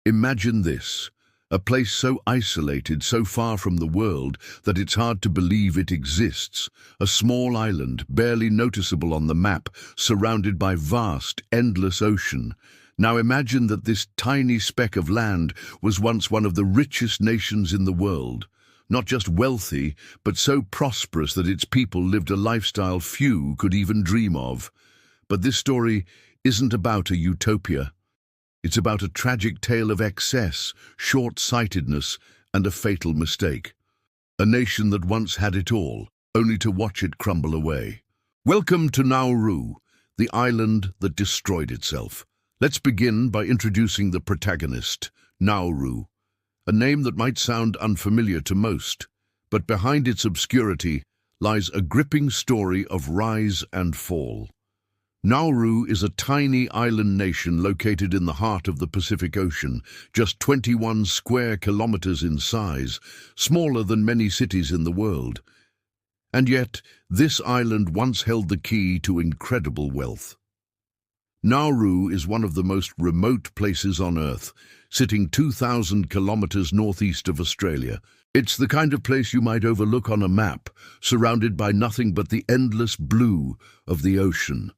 Imagine this, a place so isolated, so far from the world, that it's hard to believe it exists. A small island, barely noticeable on the map, surrounded by vast, endless ocean. Now imagine that this tiny speck of land was once one of the richest nations in the world. Not just wealthy, but so prosperous that its people lived a lifestyle few could even dream of. But this story isn't about a utopia. It's about a tragic tale of excess, short-sightedness, and a fatal mistake. A nation that once had it all, only to watch it crumble away. Welcome to Nauru, the island that destroyed itself. Let's begin by introducing the protagonist, Nauru, a name that might sound unfamiliar to most, but behind its obscurity lies a gripping story of rise and fall. Nauru is a tiny island nation located in the heart of the Pacific Ocean, just 21 square kilometers in size, smaller than many cities in the world. And yet, this island once held the key to incredible wealth. Nauru is one of the most remote places on Earth, sitting 2,000 kilometers northeast of Australia. It's the kind of place you might overlook on a map, surrounded by nothing but the endless blue of the ocean.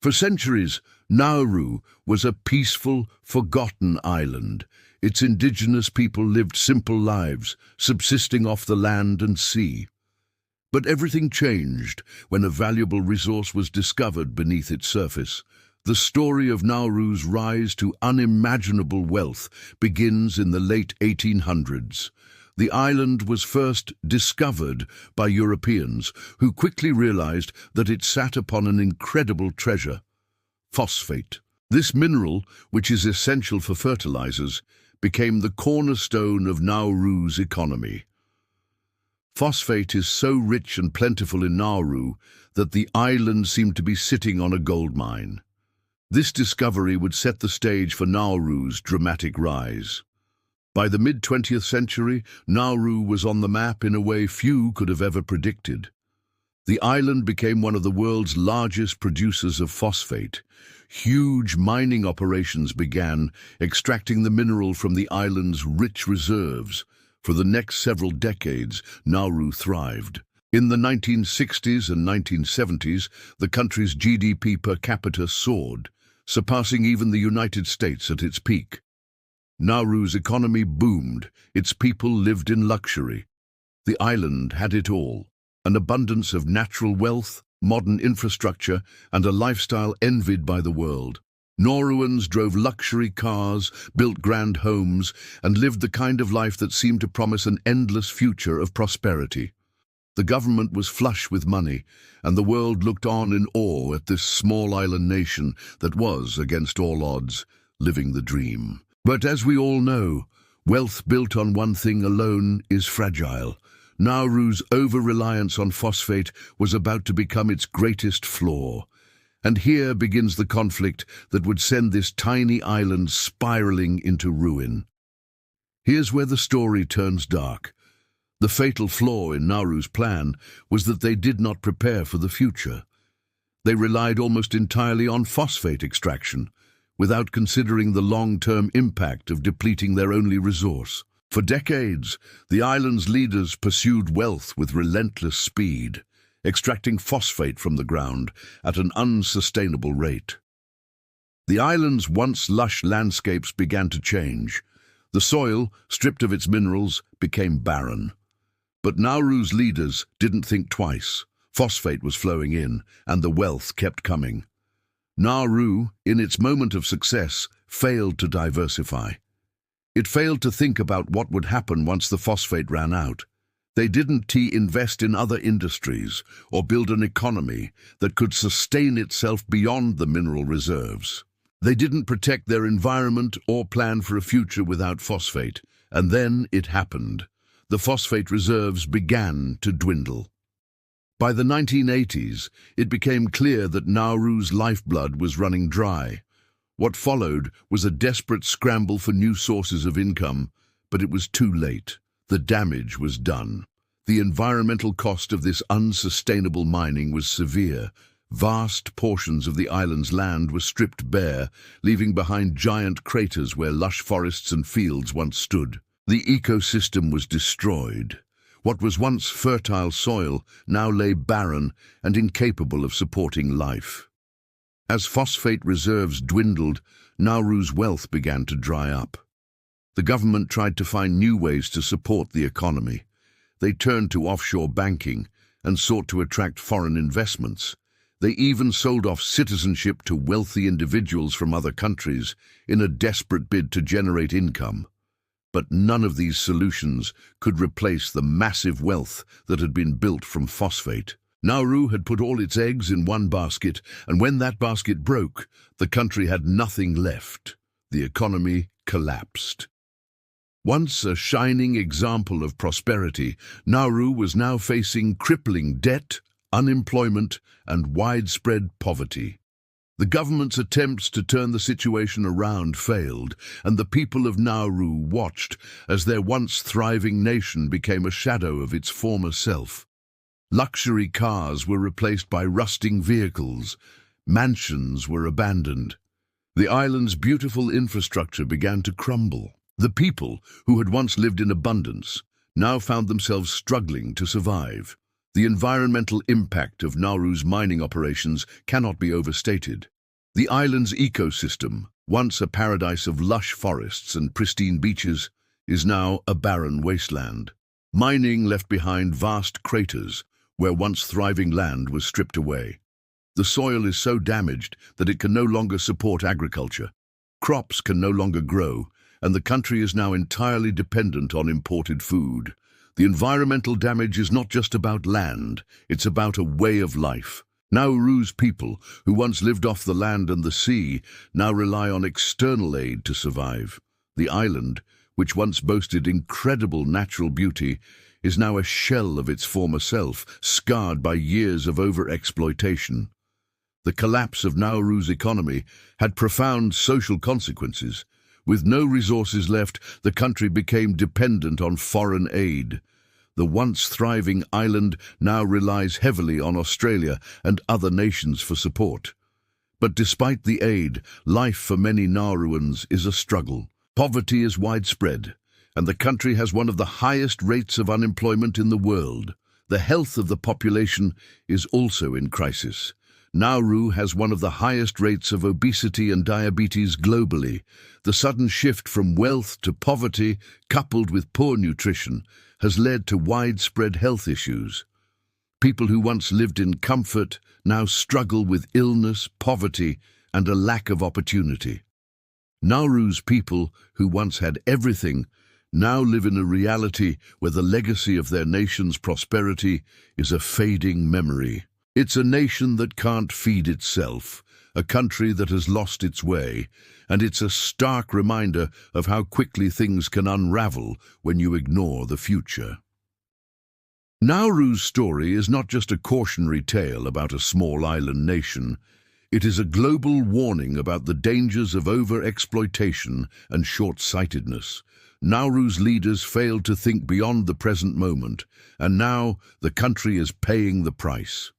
For centuries, Nauru was a peaceful, forgotten island. Its indigenous people lived simple lives, subsisting off the land and sea. But everything changed when a valuable resource was discovered beneath its surface. The story of Nauru's rise to unimaginable wealth begins in the late 1800s. The island was first discovered by Europeans, who quickly realized that it sat upon an incredible treasure: phosphate. This mineral, which is essential for fertilizers, became the cornerstone of Nauru's economy. Phosphate is so rich and plentiful in Nauru that the island seemed to be sitting on a gold mine. This discovery would set the stage for Nauru's dramatic rise. By the mid-20th century, Nauru was on the map in a way few could have ever predicted. The island became one of the world's largest producers of phosphate. Huge mining operations began, extracting the mineral from the island's rich reserves. For the next several decades, Nauru thrived. In the 1960s and 1970s, the country's GDP per capita soared, surpassing even the United States at its peak. Nauru's economy boomed, its people lived in luxury. The island had it all: an abundance of natural wealth, modern infrastructure, and a lifestyle envied by the world. Nauruans drove luxury cars, built grand homes, and lived the kind of life that seemed to promise an endless future of prosperity. The government was flush with money, and the world looked on in awe at this small island nation that was, against all odds, living the dream. But as we all know, wealth built on one thing alone is fragile. Nauru's over-reliance on phosphate was about to become its greatest flaw. And here begins the conflict that would send this tiny island spiraling into ruin. Here's where the story turns dark. The fatal flaw in Nauru's plan was that they did not prepare for the future. They relied almost entirely on phosphate extraction, without considering the long-term impact of depleting their only resource. For decades, the island's leaders pursued wealth with relentless speed, extracting phosphate from the ground at an unsustainable rate. The island's once lush landscapes began to change. The soil, stripped of its minerals, became barren. But Nauru's leaders didn't think twice. Phosphate was flowing in, and the wealth kept coming. Nauru, in its moment of success, failed to diversify. It failed to think about what would happen once the phosphate ran out. They didn't invest in other industries or build an economy that could sustain itself beyond the mineral reserves. They didn't protect their environment or plan for a future without phosphate. And then it happened. The phosphate reserves began to dwindle. By the 1980s, it became clear that Nauru's lifeblood was running dry. What followed was a desperate scramble for new sources of income, but it was too late. The damage was done. The environmental cost of this unsustainable mining was severe. Vast portions of the island's land were stripped bare, leaving behind giant craters where lush forests and fields once stood. The ecosystem was destroyed. What was once fertile soil now lay barren and incapable of supporting life. As phosphate reserves dwindled, Nauru's wealth began to dry up. The government tried to find new ways to support the economy. They turned to offshore banking and sought to attract foreign investments. They even sold off citizenship to wealthy individuals from other countries in a desperate bid to generate income. But none of these solutions could replace the massive wealth that had been built from phosphate. Nauru had put all its eggs in one basket, and when that basket broke, the country had nothing left. The economy collapsed. Once a shining example of prosperity, Nauru was now facing crippling debt, unemployment, and widespread poverty. The government's attempts to turn the situation around failed, and the people of Nauru watched as their once thriving nation became a shadow of its former self. Luxury cars were replaced by rusting vehicles. Mansions were abandoned. The island's beautiful infrastructure began to crumble. The people, who had once lived in abundance, now found themselves struggling to survive. The environmental impact of Nauru's mining operations cannot be overstated. The island's ecosystem, once a paradise of lush forests and pristine beaches, is now a barren wasteland. Mining left behind vast craters where once thriving land was stripped away. The soil is so damaged that it can no longer support agriculture. Crops can no longer grow, and the country is now entirely dependent on imported food. The environmental damage is not just about land, it's about a way of life. Nauru's people, who once lived off the land and the sea, now rely on external aid to survive. The island, which once boasted incredible natural beauty, is now a shell of its former self, scarred by years of overexploitation. The collapse of Nauru's economy had profound social consequences. With no resources left, the country became dependent on foreign aid. The once thriving island now relies heavily on Australia and other nations for support. But despite the aid, life for many Nauruans is a struggle. Poverty is widespread, and the country has one of the highest rates of unemployment in the world. The health of the population is also in crisis. Nauru has one of the highest rates of obesity and diabetes globally. The sudden shift from wealth to poverty, coupled with poor nutrition, has led to widespread health issues. People who once lived in comfort now struggle with illness, poverty, and a lack of opportunity. Nauru's people, who once had everything, now live in a reality where the legacy of their nation's prosperity is a fading memory. It's a nation that can't feed itself, a country that has lost its way, and it's a stark reminder of how quickly things can unravel when you ignore the future. Nauru's story is not just a cautionary tale about a small island nation. It is a global warning about the dangers of over-exploitation and short-sightedness. Nauru's leaders failed to think beyond the present moment, and now the country is paying the price.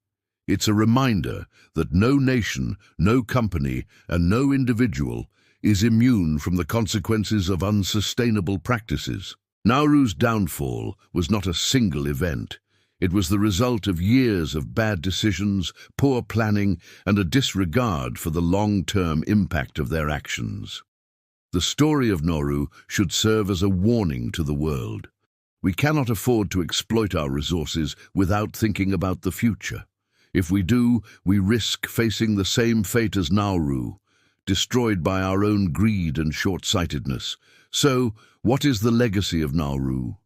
It's a reminder that no nation, no company, and no individual is immune from the consequences of unsustainable practices. Nauru's downfall was not a single event. It was the result of years of bad decisions, poor planning, and a disregard for the long-term impact of their actions. The story of Nauru should serve as a warning to the world. We cannot afford to exploit our resources without thinking about the future. If we do, we risk facing the same fate as Nauru, destroyed by our own greed and short-sightedness. So, what is the legacy of Nauru?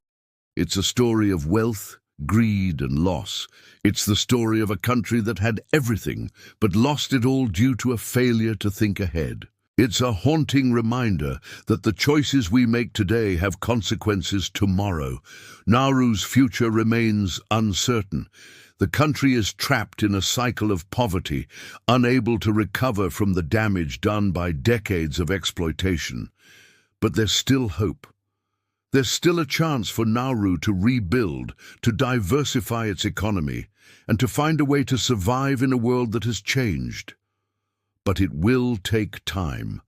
It's a story of wealth, greed, and loss. It's the story of a country that had everything, but lost it all due to a failure to think ahead. It's a haunting reminder that the choices we make today have consequences tomorrow. Nauru's future remains uncertain. The country is trapped in a cycle of poverty, unable to recover from the damage done by decades of exploitation. But there's still hope. There's still a chance for Nauru to rebuild, to diversify its economy, and to find a way to survive in a world that has changed. But it will take time,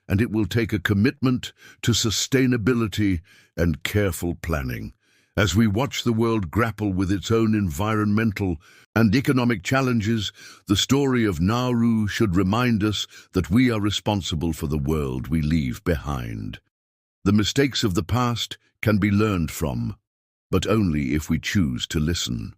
and it will take a commitment to sustainability and careful planning. As we watch the world grapple with its own environmental and economic challenges, the story of Nauru should remind us that we are responsible for the world we leave behind. The mistakes of the past can be learned from, but only if we choose to listen.